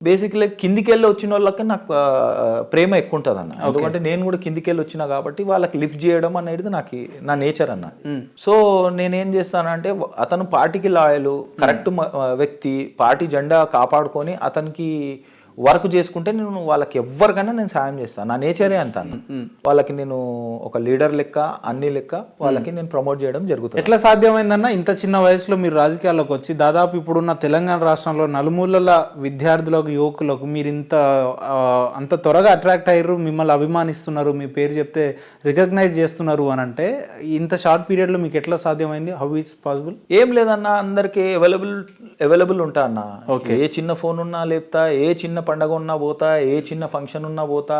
Basically కిందికెళ్ళి వచ్చిన వాళ్ళకి నాకు ప్రేమ ఎక్కువ ఉంటుంది అన్న. ఎందుకంటే నేను కూడా కిందికెళ్ళి వచ్చినా కాబట్టి వాళ్ళకి లిఫ్ట్ చేయడం అనేది నాకు నా నేచర్ అన్న. సో నేనేం చేస్తానంటే అతను పార్టీకి లాయలు కరెక్ట్ వ్యక్తి, పార్టీ జెండా కాపాడుకొని అతనికి వర్క్ చేసుకుంటే నేను వాళ్ళకి ఎవరికైనా నేను సాయం చేస్తాను. నా నేచరే అంత అన్న. వాళ్ళకి నేను ఒక లీడర్ లెక్క అన్ని లెక్క వాళ్ళకి నేను ప్రమోట్ చేయడం జరుగుతుంది. ఎట్లా సాధ్యమైందన్న ఇంత చిన్న వయసులో మీరు రాజకీయాల్లోకి వచ్చి దాదాపు ఇప్పుడున్న తెలంగాణ రాష్ట్రంలో నలుమూలల విద్యార్థులకు యువకులకు మీరు అంత త్వరగా అట్రాక్ట్ అయ్యారు, మిమ్మల్ని అభిమానిస్తున్నారు, మీ పేరు చెప్తే రికగ్నైజ్ చేస్తున్నారు అని అంటే ఇంత షార్ట్ పీరియడ్లో మీకు ఎట్లా సాధ్యమైంది? How it's possible? ఏం లేదన్న, అందరికి అవైలబుల్ ఉంటా అన్న. ఏ చిన్న ఫోన్ ఉన్నా లేపుతా, ఏ చిన్న పండగ ఉన్నా పోతా, ఏ చిన్న ఫంక్షన్ ఉన్నా పోతా.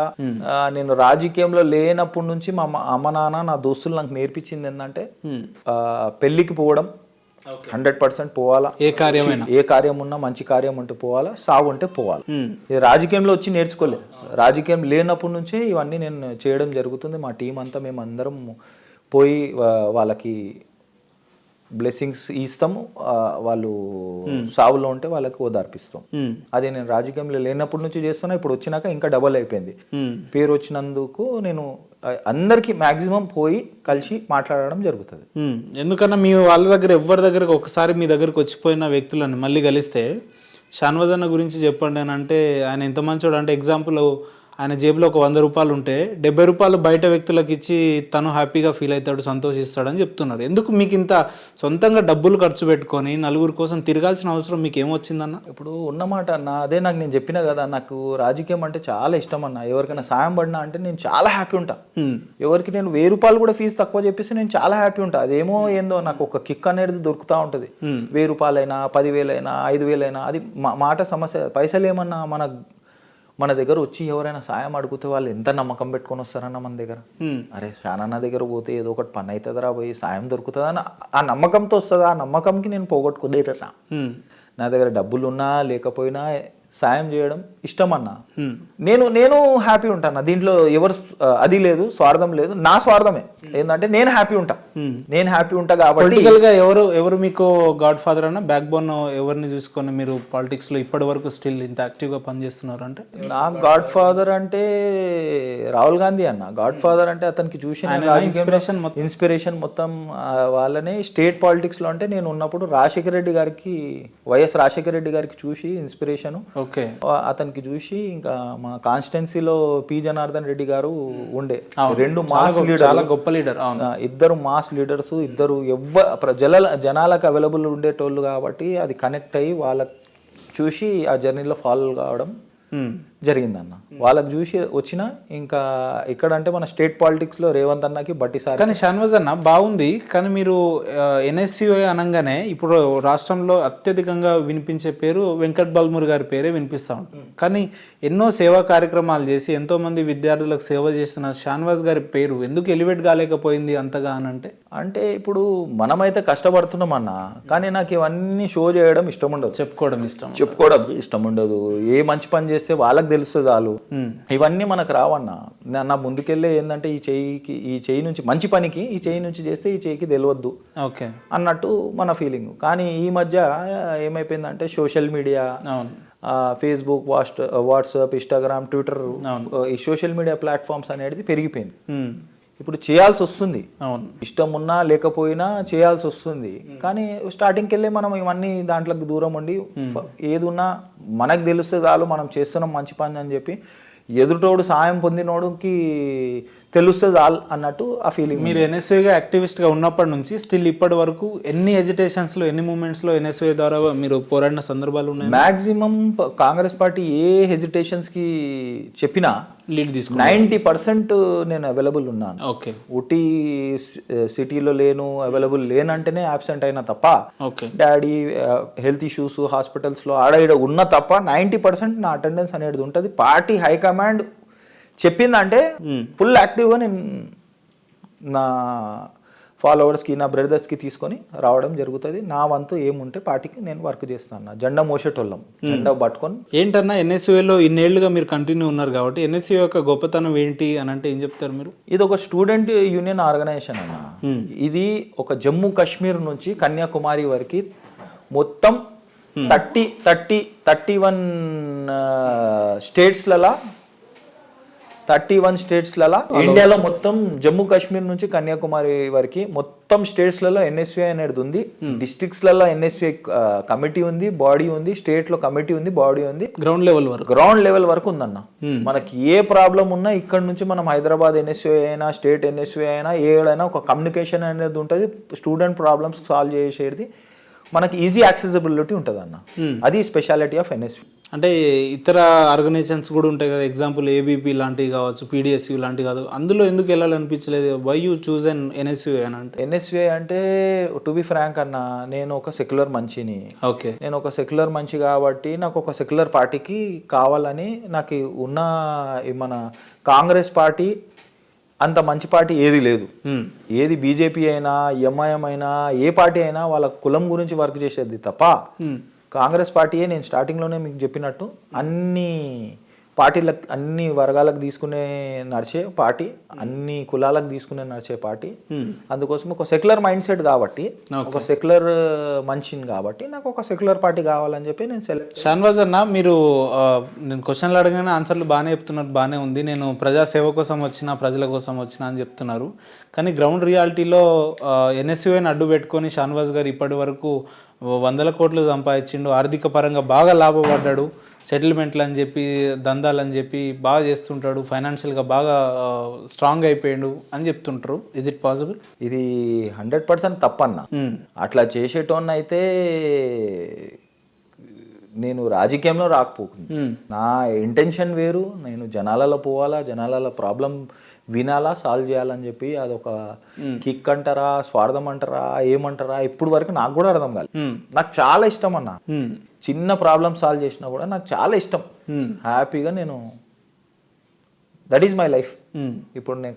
నేను రాజకీయంలో లేనప్పటి నుంచి మా అమ్మ నాన్న నా దోస్తులు నాకు నేర్పించింది ఏంటంటే పెళ్లికి పోవడం 100% పోవాలా. ఏ కార్యం ఉన్నా మంచి కార్యం ఉంటే పోవాలా, సాగు ఉంటే పోవాలి. ఇది రాజకీయంలో వచ్చి నేర్చుకోలేదు, రాజకీయం లేనప్పటి నుంచే ఇవన్నీ నేను చేయడం జరుగుతుంది. మా టీం అంతా మేము అందరం పోయి వాళ్ళకి బ్లెస్సింగ్స్ ఇస్తాము, వాళ్ళు సావులో ఉంటే వాళ్ళకి ఓదార్పిస్తాం. అది నేను రాజకీయంలో లేనప్పటి నుంచి చేస్తున్నా. ఇప్పుడు వచ్చినాక ఇంకా డబల్ అయిపోయింది. పేరు వచ్చినందుకు నేను అందరికి మాక్సిమం పోయి కలిసి మాట్లాడడం జరుగుతుంది. ఎందుకన్నా మీ వాళ్ళ దగ్గర ఎవరి దగ్గరకు ఒకసారి మీ దగ్గరకు వచ్చిపోయిన వ్యక్తులను మళ్ళీ కలిస్తే షానవాజ్ అన్న గురించి చెప్పండి అని అంటే ఆయన ఎంత మంచోడు అంటే, ఎగ్జాంపుల్ ఆయన జేబులో ఒక 100 రూపాయలు ఉంటే 70 రూపాయలు బయట వ్యక్తులకు ఇచ్చి తను హ్యాపీగా ఫీల్ అవుతాడు, సంతోషిస్తాడని చెప్తున్నారు. ఎందుకు మీకు ఇంత సొంతంగా డబ్బులు ఖర్చు పెట్టుకొని నలుగురు కోసం తిరగాల్సిన అవసరం మీకు ఏమొచ్చిందన్న? ఇప్పుడు ఉన్నమాట అన్న, అదే నాకు నేను చెప్పినా కదా, నాకు రాజకీయం అంటే చాలా ఇష్టం అన్న. ఎవరికైనా సాయం పడినా అంటే నేను చాలా హ్యాపీ ఉంటా. ఎవరికి నేను 1000 రూపాయలు కూడా ఫీజు తక్కువ చెప్పేసి నేను చాలా హ్యాపీ ఉంటా. అదేమో ఏందో నాకు ఒక కిక్ అనేది దొరుకుతూ ఉంటుంది. 1000 రూపాయలైనా 10,000 అయినా 5,000 అయినా అది మాట సమస్య. పైసలు ఏమన్నా మన దగ్గర వచ్చి ఎవరైనా సాయం అడిగితే వాళ్ళు ఎంత నమ్మకం పెట్టుకొని వస్తారన్న మన దగ్గర. అరే షానన్న దగ్గర పోతే ఏదో ఒకటి పని అవుతుందిరా, పోయి సాయం దొరుకుతుందని ఆ నమ్మకంతో వస్తుంది. ఆ నమ్మకంకి నేను పోగొట్టుకునేటరా. నా దగ్గర డబ్బులు ఉన్నా లేకపోయినా సాయం చేయడం ఇష్టం అన్న. నేను హ్యాపీ ఉంటాను దీంట్లో. ఎవరు అది లేదు, స్వార్థం లేదు, నా స్వార్థమే ఏంటంటే నేను హ్యాపీ ఉంటా కాబట్టి. ఎవరు మీకు గాడ్ ఫాదర్ అన్న, బ్యాక్ బోన్ ఎవరిని చూసుకొని మీరు పాలిటిక్స్ లో ఇప్పటి వరకు స్టిల్ ఇంత యాక్టివ్ గా పనిచేస్తున్నారు అంటే? నా గాడ్ ఫాదర్ అంటే రాహుల్ గాంధీ అన్న. గాడ్ ఫాదర్ అంటే అతనికి చూసి ఇన్స్పిరేషన్ మొత్తం వాళ్ళనే. స్టేట్ పాలిటిక్స్ లో అంటే నేను ఉన్నప్పుడు వైఎస్ రాజశేఖర రెడ్డి గారికి చూసి ఇన్స్పిరేషన్. అతనికి చూసి ఇంకా మా కాన్స్టిట్యున్సీలో పి జనార్దన్ రెడ్డి గారు ఉండే, 2 మాస్ లీడర్, చాలా గొప్ప లీడర్. ఇద్దరు మాస్ లీడర్స్, ఇద్దరు జనాలకు అవైలబుల్ ఉండేటోళ్ళు కాబట్టి అది కనెక్ట్ అయ్యి వాళ్ళకి చూసి ఆ జర్నీలో ఫాలో కావడం జరిగిందన్న. వాళ్ళకి చూసి వచ్చిన ఇంకా ఇక్కడంటే మన స్టేట్ పాలిటిక్స్ లో రేవంత్ అన్నకి బట్టిసారి. కానీ షానవాజ్ అన్న బాగుంది, కానీ మీరు ఎన్ఎస్యుఐ అనగానే ఇప్పుడు రాష్ట్రంలో అత్యధికంగా వినిపించే పేరు వెంకట్ బల్మూర్ గారి పేరే వినిపిస్తూ ఉంటుంది. కానీ ఎన్నో సేవా కార్యక్రమాలు చేసి ఎంతో మంది విద్యార్థులకు సేవ చేసిన షానవాజ్ గారి పేరు ఎందుకు ఎలివేట్ కాలేకపోయింది అంతగా అని అంటే ఇప్పుడు మనమైతే కష్టపడుతున్నాం అన్న, కానీ నాకు ఇవన్నీ షో చేయడం ఇష్టం ఉండదు, చెప్పుకోవడం ఇష్టం ఉండదు. ఏ మంచి పని చేస్తే వాళ్ళకి తెలుస్తుంది చాలు. ఇవన్నీ మనకు రావన్నా. నా ముందుకెళ్ళే ఏంటంటే ఈ చెయ్యి నుంచి మంచి పనికి ఈ చెయ్యి నుంచి చేస్తే ఈ చెయ్యికి తెలియద్దు అన్నట్టు మన ఫీలింగ్. కానీ ఈ మధ్య ఏమైపోయిందంటే social media, Facebook, WhatsApp, Instagram, Twitter, ఈ సోషల్ మీడియా ప్లాట్ఫామ్స్ అనేది పెరిగిపోయింది. ఇప్పుడు చేయాల్సి వస్తుంది, ఇష్టం ఉన్నా లేకపోయినా చేయాల్సి వస్తుంది. కానీ స్టార్టింగ్కి వెళ్ళి మనం ఇవన్నీ దాంట్లోకి దూరం ఉండి ఏది ఉన్నా మనకు తెలుస్తుంది చాలు, మనం చేస్తున్నాం మంచి పని అని చెప్పి ఎదుటోడు సాయం పొందినోడుకి తెలుస్తుంది చాలు అన్నట్టు ఆ ఫీలింగ్. మీరు ఎన్ఎస్యూగా యాక్టివిస్ట్గా ఉన్నప్పటి నుంచి స్టిల్ ఇప్పటి వరకు ఎన్ని ఎజిటేషన్స్లో, ఎన్ని మూమెంట్స్లో ఎన్ఎస్యూ ద్వారా మీరు పోరాడిన సందర్భాలు ఉన్నాయి? మ్యాక్సిమం కాంగ్రెస్ పార్టీ ఏ హెజిటేషన్స్కి చెప్పినా లీడ్ తీసుకుని 90% నేను అవైలబుల్ ఉన్నాను. ఊటీ సిటీలో అవైలబుల్ లేనంటేనే అబ్సెంట్ అయినా తప్ప, డాడీ హెల్త్ ఇష్యూస్ హాస్పిటల్స్లో ఆడ ఉన్న తప్ప 90% నా అటెండెన్స్ అనేది ఉంటుంది. పార్టీ హైకమాండ్ చెప్పిందంటే ఫుల్ యాక్టివ్గా నేను నా ఫాలోవర్స్కి, నా బ్రదర్స్కి తీసుకొని రావడం జరుగుతుంది. నా వంతు ఏముంటే పార్టీకి నేను వర్క్ చేస్తాను. జెండా మోసేటోళ్ళం, జెండా పట్టుకొని. ఏంటన్నా ఎన్ఎస్యూలో ఇన్నేళ్లుగా మీరు కంటిన్యూ ఉన్నారు కాబట్టి ఎన్ఎస్యూ యొక్క గొప్పతనం ఏంటి అని అంటే ఏం చెప్తారు మీరు? ఇది ఒక స్టూడెంట్ యూనియన్ ఆర్గనైజేషన్ అన్న. ఇది ఒక జమ్మూ కాశ్మీర్ నుంచి కన్యాకుమారి వరకు మొత్తం 31 స్టేట్స్లలో ఇండియాలో మొత్తం జమ్మూ కాశ్మీర్ నుంచి కన్యాకుమారి వరకు మొత్తం స్టేట్స్లలో ఎన్ఎస్యుఐ అనేది ఉంది. డిస్ట్రిక్ట్స్లలో ఎన్ఎస్యుఐ కమిటీ ఉంది, బాడీ ఉంది, స్టేట్ లో కమిటీ ఉంది, బాడీ ఉంది, గ్రౌండ్ లెవెల్ వరకు ఉందన్న. మనకి ఏ ప్రాబ్లం ఉన్నా ఇక్కడ నుంచి మనం హైదరాబాద్ ఎన్ఎస్యుఐ అయినా స్టేట్ ఎన్ఎస్యుఐ అయినా ఏడైనా ఒక కమ్యూనికేషన్ అనేది ఉంటుంది. స్టూడెంట్ ప్రాబ్లమ్స్ సాల్వ్ చేసేది మనకి ఈజీ యాక్సెసిబిలిటీ ఉంటుంది అన్న. అది స్పెషాలిటీ ఆఫ్ ఎన్ఎస్యు. అంటే ఇతర ఆర్గనైజేషన్స్ కూడా ఉంటాయి కదా, ఎగ్జాంపుల్ ఏబీపీ లాంటివి కావచ్చు, పీడిఎస్యూ లాంటివి కాదు, అందులో ఎందుకు వెళ్ళాలనిపించలేదు? Why you choose an NSUI అని అంటే? ఎన్ఎస్యుఐ అంటే టు బి ఫ్రాంక్ అన్న, నేను ఒక సెక్యులర్ మనిషిని. ఓకే, నేను ఒక సెక్యులర్ మనిషి కాబట్టి నాకు ఒక సెక్యులర్ పార్టీకి కావాలని, నాకు ఉన్న మన కాంగ్రెస్ పార్టీ అంత మంచి పార్టీ ఏది లేదు. ఏది బీజేపీ అయినా ఎంఐఎం అయినా ఏ పార్టీ అయినా వాళ్ళ కులం గురించి వర్క్ చేసేది తప్ప కాంగ్రెస్ పార్టీయే, నేను స్టార్టింగ్లోనే మీకు చెప్పినట్టు, అన్ని పార్టీలకు అన్ని వర్గాలకు తీసుకునే నడిచే పార్టీ, అన్ని కులాలకు తీసుకునే నడిచే పార్టీ. అందుకోసం ఒక సెక్యులర్ మైండ్ సెట్ కాబట్టి, ఒక సెక్యులర్ మనిషిని కాబట్టి నాకు ఒక సెక్యులర్ పార్టీ కావాలని చెప్పి నేను సెలెక్ట్. షాన్వాజ్ అన్న, మీరు నేను క్వశ్చన్లు అడగానే ఆన్సర్లు బాగానే చెప్తున్నారు, బాగానే ఉంది. నేను ప్రజాసేవ కోసం వచ్చిన, ప్రజల కోసం వచ్చిన అని చెప్తున్నారు. కానీ గ్రౌండ్ రియాలిటీలో ఎన్ఎస్యుఐని అడ్డు పెట్టుకొని షాన్వాజ్ గారు ఇప్పటి వరకు 100 కోట్లు సంపాదించిండు, ఆర్థిక పరంగా బాగా లాభపడ్డాడు, సెటిల్మెంట్లు అని చెప్పి దందాలని చెప్పి బాగా చేస్తుంటాడు, ఫైనాన్షియల్గా బాగా స్ట్రాంగ్ అయిపోయాడు అని చెప్తుంటారు. Is it possible? ఇది 100% తప్పన్న. అట్లా చేసేటోన్ని అయితే నేను రాజకీయంలో రాకపోతుంది. నా ఇంటెన్షన్ వేరు, నేను జనాలలో పోవాలా, జనాలలో ప్రాబ్లం వినాలా, సాల్వ్ చేయాలని చెప్పి అదొక కిక్ అంటారా, స్వార్థం అంటారా, ఏమంటారా, ఇప్పుడు వరకు నాకు కూడా అర్థం కాలేదు. నాకు చాలా ఇష్టం అన్న, చిన్న ప్రాబ్లం సాల్వ్ చేసినా కూడా నాకు చాలా ఇష్టం. హ్యాపీగా నేను, దట్ ఈస్ మై లైఫ్. ఇప్పుడు నేను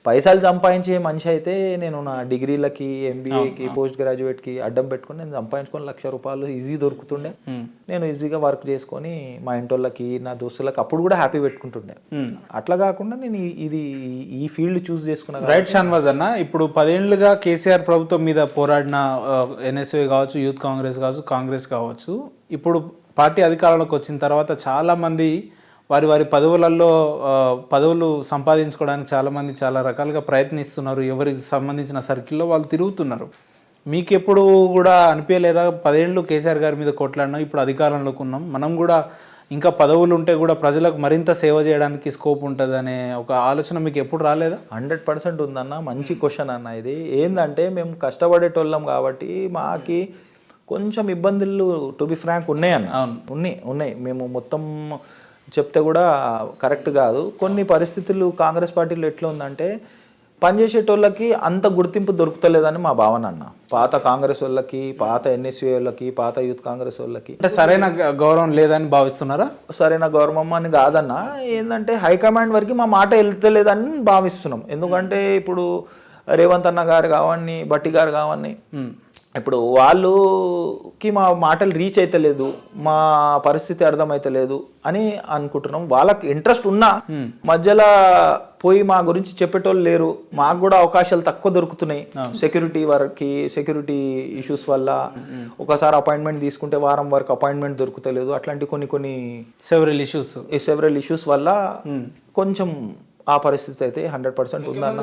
పైసలు సంపాదించే మనిషి అయితే నేను నా డిగ్రీలకి, ఎంబీఏకి, పోస్ట్ గ్రాడ్యుయేట్కి అడ్డం పెట్టుకుని నేను సంపాదించుకొని ₹1,00,000 ఈజీ దొరుకుతుండే. నేను ఈజీగా వర్క్ చేసుకొని మా ఇంటోళ్ళకి, నా దోస్తులకి అప్పుడు కూడా హ్యాపీ పెట్టుకుంటుండే. అట్లా కాకుండా నేను ఈ ఫీల్డ్ చూస్ చేసుకున్నా. రైట్ షాన్వాజ్ అన్న, ఇప్పుడు 10 ఏళ్లుగా కేసీఆర్ ప్రభుత్వం మీద పోరాడిన ఎన్ఎస్యుఐ కావచ్చు, యూత్ కాంగ్రెస్ కావచ్చు, ఇప్పుడు పార్టీ అధికారంలోకి వచ్చిన తర్వాత చాలామంది వారి పదవులలో పదవులు సంపాదించుకోవడానికి చాలామంది చాలా రకాలుగా ప్రయత్నిస్తున్నారు. ఎవరికి సంబంధించిన సర్కిల్లో వాళ్ళు తిరుగుతున్నారు. మీకు ఎప్పుడు కూడా అనిపించలేదా 10 ఏళ్ళు కేసీఆర్ గారి మీద కొట్లాడినాం, ఇప్పుడు అధికారంలోకి ఉన్నాం, మనం కూడా ఇంకా పదవులు ఉంటే కూడా ప్రజలకు మరింత సేవ చేయడానికి స్కోప్ ఉంటుంది అనే ఒక ఆలోచన మీకు ఎప్పుడు రాలేదా? 100% ఉందన్న. మంచి క్వశ్చన్ అన్న. ఇది ఏంటంటే మేము కష్టపడేటోళ్ళం కాబట్టి మాకి కొంచెం ఇబ్బందులు టు బి ఫ్రాంక్ ఉన్నాయన్న. ఉన్నాయి. మేము మొత్తం చెప్తే కూడా కరెక్ట్ కాదు. కొన్ని పరిస్థితులు కాంగ్రెస్ పార్టీలో ఎట్లా ఉందంటే పనిచేసేటోళ్ళకి అంత గుర్తింపు దొరుకుతలేదని మా భావన అన్న. పాత కాంగ్రెస్ వాళ్ళకి, పాత ఎన్ఎస్యూ వాళ్ళకి, పాత యూత్ కాంగ్రెస్ వాళ్ళకి అంటే సరైన గౌరవం లేదని భావిస్తున్నారా? సరైన గౌరవం అని కాదన్న, ఏంటంటే హైకమాండ్ వరకు మా మాట వెళ్తలేదని భావిస్తున్నాం. ఎందుకంటే ఇప్పుడు రేవంత్ అన్న గారు కావండి, బట్టి గారు కావండి, ఇప్పుడు వాళ్ళకి మా మాటలు రీచ్ అయితే లేదు, మా పరిస్థితి అర్థమైతలేదు అని అనుకుంటున్నాం. వాళ్ళకి ఇంట్రెస్ట్ ఉన్నా మధ్యలో పోయి మా గురించి చెప్పేటోళ్ళు లేరు. మాకు కూడా అవకాశాలు తక్కువ దొరుకుతున్నాయి. సెక్యూరిటీ ఇష్యూస్ వల్ల ఒకసారి అపాయింట్మెంట్ తీసుకుంటే వారం వరకు అపాయింట్మెంట్ దొరుకుతలేదు. అట్లాంటి కొన్ని సెవెరల్ ఇష్యూస్ వల్ల కొంచెం ఆ పరిస్థితి అయితే 100% ఉందన్న.